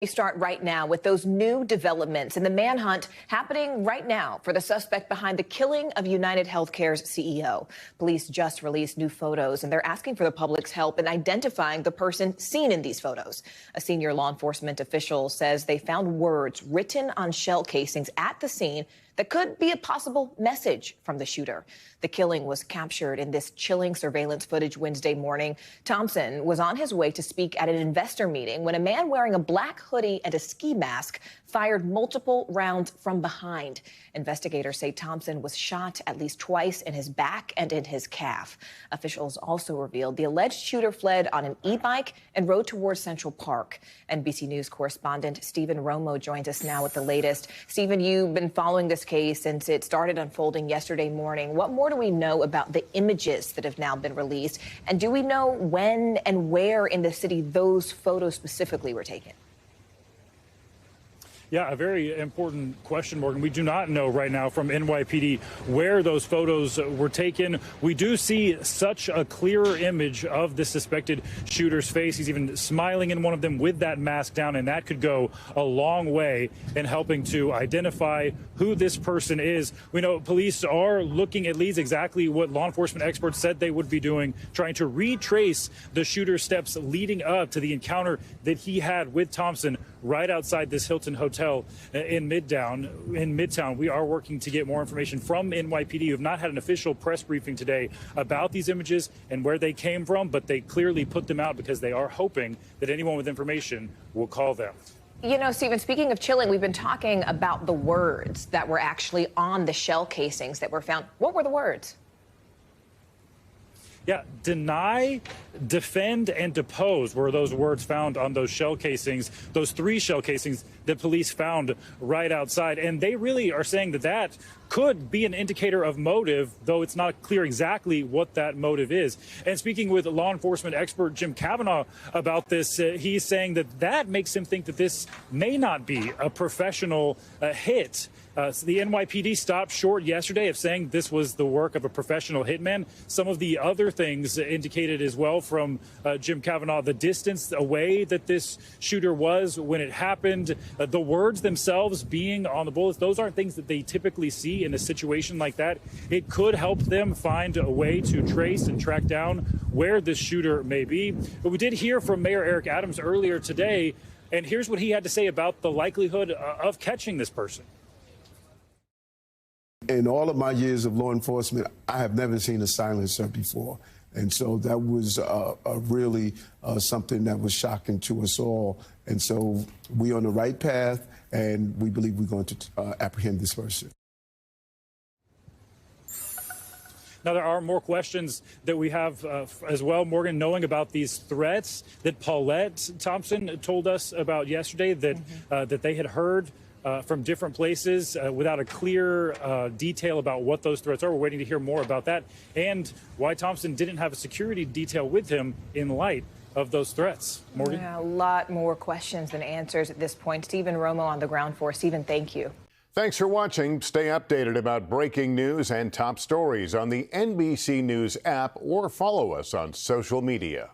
We start right now with those new developments in the manhunt happening right now for the suspect behind the killing of UnitedHealthcare's CEO. Police just released new photos, and they're asking for the public's help in identifying the person seen in these photos. A senior law enforcement official says they found words written on shell casings at the scene that could be a possible message from the shooter. The killing was captured in this chilling surveillance footage Wednesday morning. Thompson was on his way to speak at an investor meeting when a man wearing a black hoodie and a ski mask fired multiple rounds from behind. Investigators say Thompson was shot at least twice in his back and in his calf. Officials also revealed the alleged shooter fled on an e-bike and rode towards Central Park. NBC News correspondent Stephen Romo joins us now with the latest. Stephen, you've been following this case since it started unfolding yesterday morning. What more do we know about the images that have now been released? And do we know when and where in the city those photos specifically were taken? Yeah, a very important question, Morgan. We do not know right now from NYPD where those photos were taken. We do see such a clear image of the suspected shooter's face. He's even smiling in one of them with that mask down, and that could go a long way in helping to identify who this person is. We know police are looking at least exactly what law enforcement experts said they would be doing, trying to retrace the shooter's steps leading up to the encounter that he had with Thompson right outside this Hilton Hotel in Midtown. We are working to get more information from NYPD, who have not had an official press briefing today about these images and where they came from, but they clearly put them out because they are hoping that anyone with information will call them. You know, Stephen, speaking of chilling, we've been talking about the words that were actually on the shell casings that were found. What were the words? Yeah, deny, defend, and depose were those words found on those shell casings, those 3 shell casings that police found right outside. And they really are saying that that could be an indicator of motive, though it's not clear exactly what that motive is. And speaking with law enforcement expert Jim Kavanaugh about this, he's saying that that makes him think that this may not be a professional hit. So the NYPD stopped short yesterday of saying this was the work of a professional hitman. Some of the other things indicated as well from Jim Kavanaugh, the distance away that this shooter was when it happened, the words themselves being on the bullets, those aren't things that they typically see in a situation like that. It could help them find a way to trace and track down where this shooter may be. But we did hear from Mayor Eric Adams earlier today, and here's what he had to say about the likelihood of catching this person. In all of my years of law enforcement, I have never seen a silencer before. And so that was really something that was shocking to us all. And so we're on the right path, and we believe we're going to apprehend this person. Now, there are more questions that we have as well, Morgan, knowing about these threats that Paulette Thompson told us about yesterday, that, that they had heard from different places without a clear detail about what those threats are. We're waiting to hear more about that and why Thompson didn't have a security detail with him in light of those threats. Morgan? Yeah, a lot more questions than answers at this point. Stephen Romo on the ground for. Stephen, thank you. Thanks for watching. Stay updated about breaking news and top stories on the NBC News app or follow us on social media.